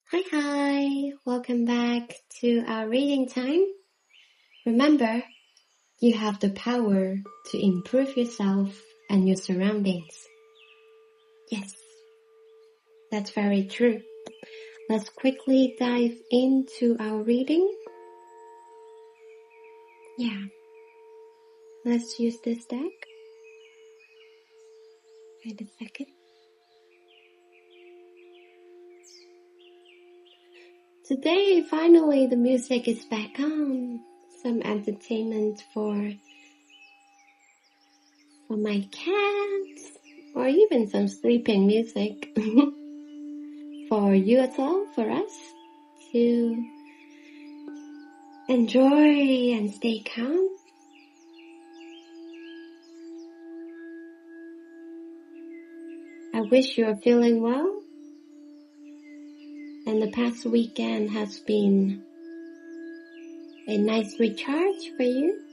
Hi, welcome back to our reading time. Remember, you have the power to improve yourself and your surroundings. Yes, that's very true. Let's quickly dive into our reading. Yeah, let's use this deck. Wait a second. Today, finally, the music is back on. Some entertainment for my cats, or even some sleeping music for you as well, for us to enjoy and stay calm. I wish you're feeling well, and the past weekend has been a nice recharge for you.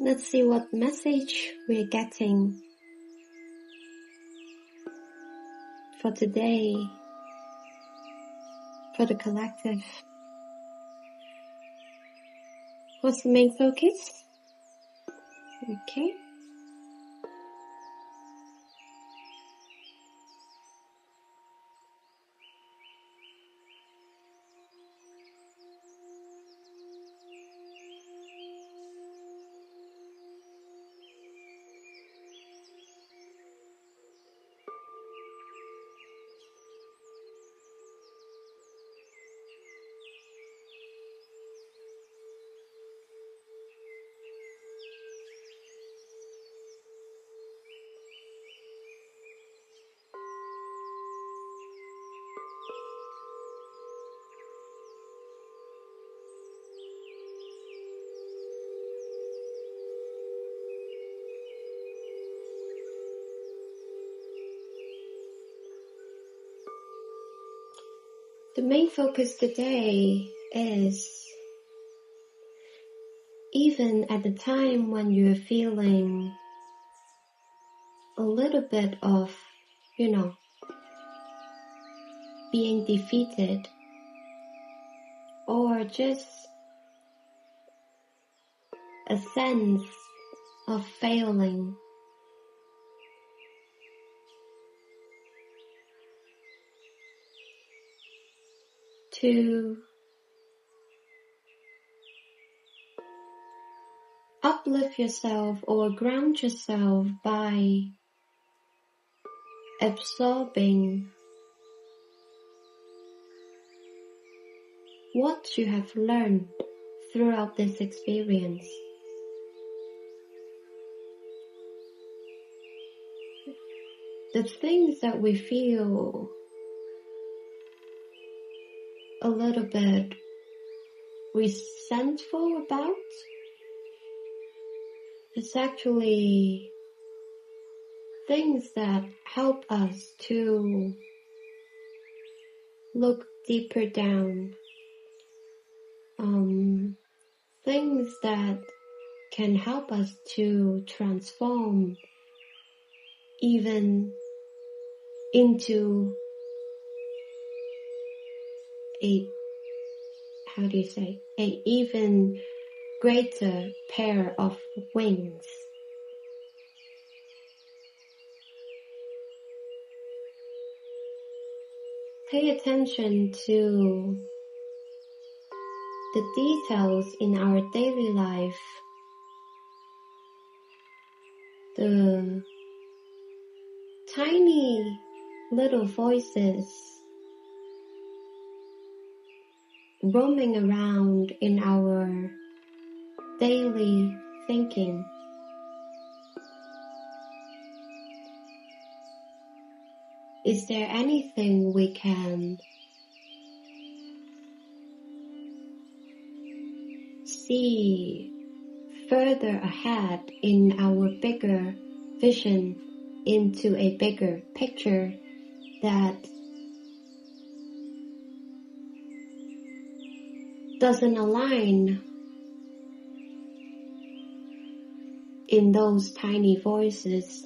Let's see what message we're getting for today, for the collective. What's the main focus? Okay. The main focus today is, even at the time when you're feeling a little bit of, being defeated, or just a sense of failing, to uplift yourself or ground yourself by absorbing what you have learned throughout this experience. The things that we feel a little bit resentful about, it's actually things that help us to look deeper down, things that can help us to transform even into a even greater pair of wings. Pay attention to the details in our daily life, the tiny little voices roaming around in our daily thinking. Is there anything we can see further ahead in our bigger vision into a bigger picture that doesn't align in those tiny voices.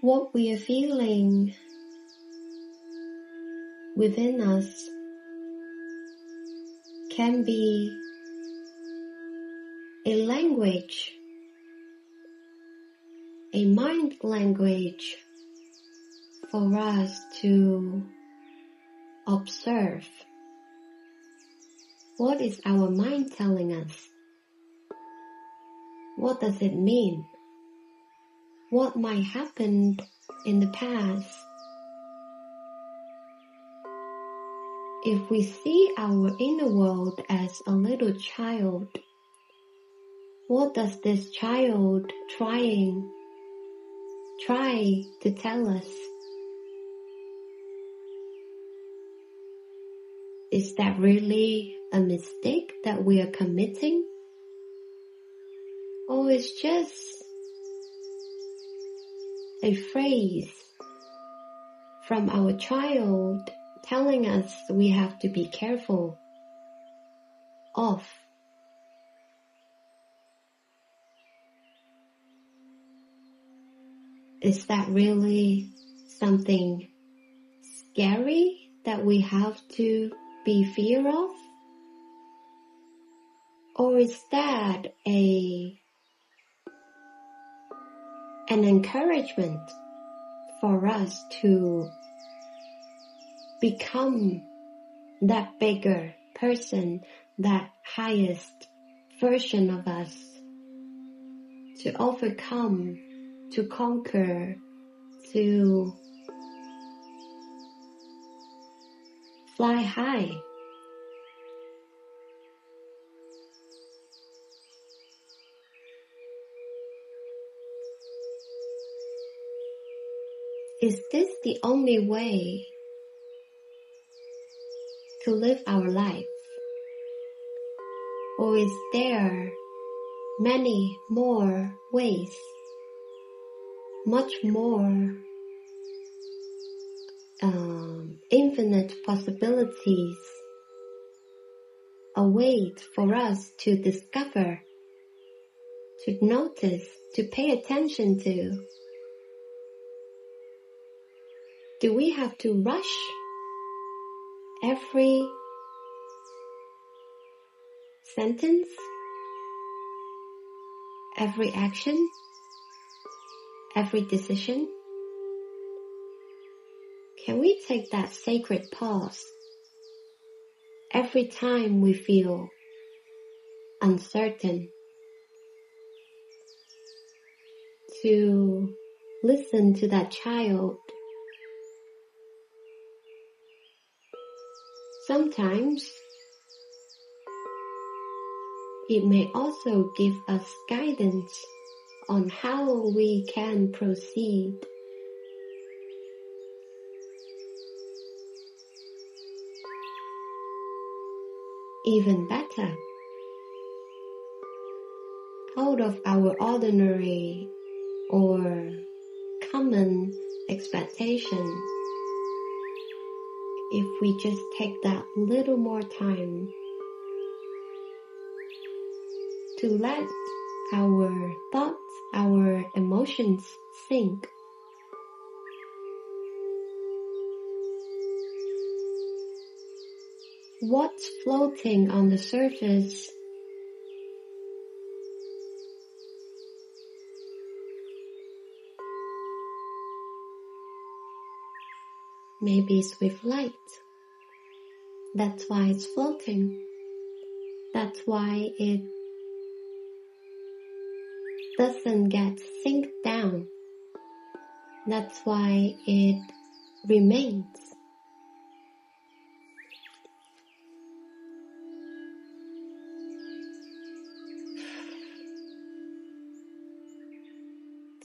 What we are feeling within us can be a language, a mind language for us to observe. What is our mind telling us? What does it mean? What might happen in the past? If we see our inner world as a little child, what does this child try to tell us? Is that really a mistake that we are committing? Or is just a phrase from our child telling us we have to be careful of? Is that really something scary that we have to be fear of? Or is that an encouragement for us to become that bigger person, that highest version of us, to overcome, to conquer, to fly high? Is this the only way to live our life? Or is there many more ways, much more infinite possibilities await for us to discover, to notice, to pay attention to? Do we have to rush every sentence, every action, every decision? Can we take that sacred pause every time we feel uncertain, to listen to that child? Sometimes it may also give us guidance on how we can proceed. Even better, out of our ordinary or common expectation, if we just take that little more time to let our thoughts, our emotions sink, what's floating on the surface maybe it's with light. That's why it's floating. That's why it doesn't get sink down. That's why it remains.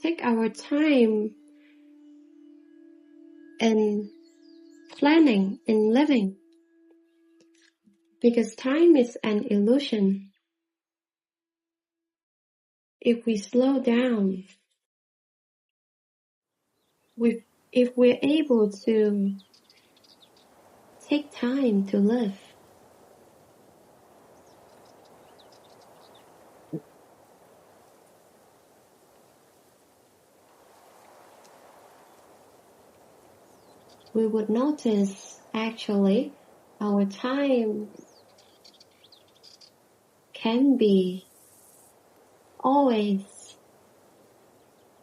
Take our time in planning, in living. Because time is an illusion. If we slow down, if we're able to take time to live, we would notice actually our time can be always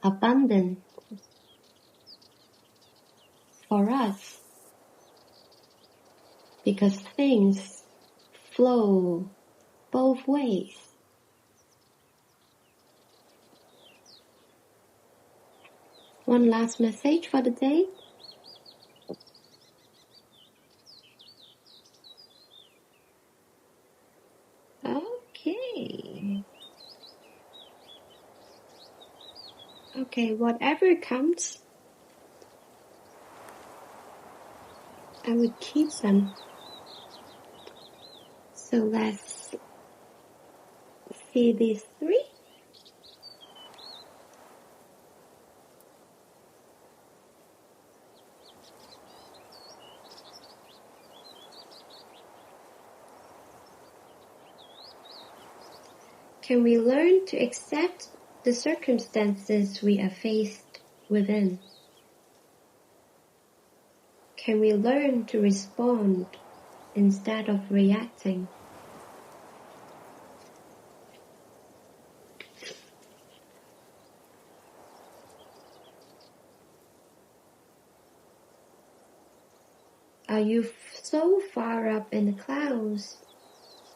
abundant for us because things flow both ways. One last message for the day. Okay, whatever comes, I would keep them. So let's see these three. Can we learn to accept the circumstances we are faced within? Can we learn to respond instead of reacting? Are you so far up in the clouds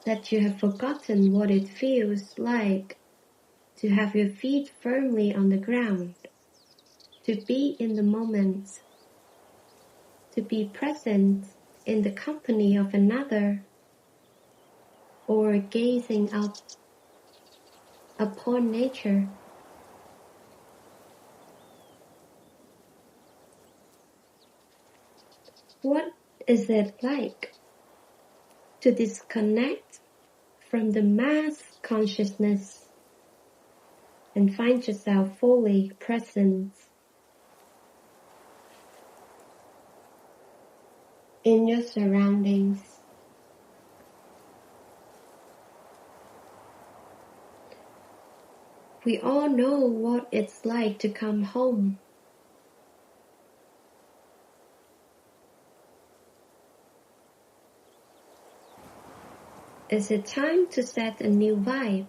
that you have forgotten what it feels like to have your feet firmly on the ground, to be in the moment, to be present in the company of another, or gazing up upon nature? What is it like to disconnect from the mass consciousness and find yourself fully present in your surroundings? We all know what it's like to come home. Is it time to set a new vibe?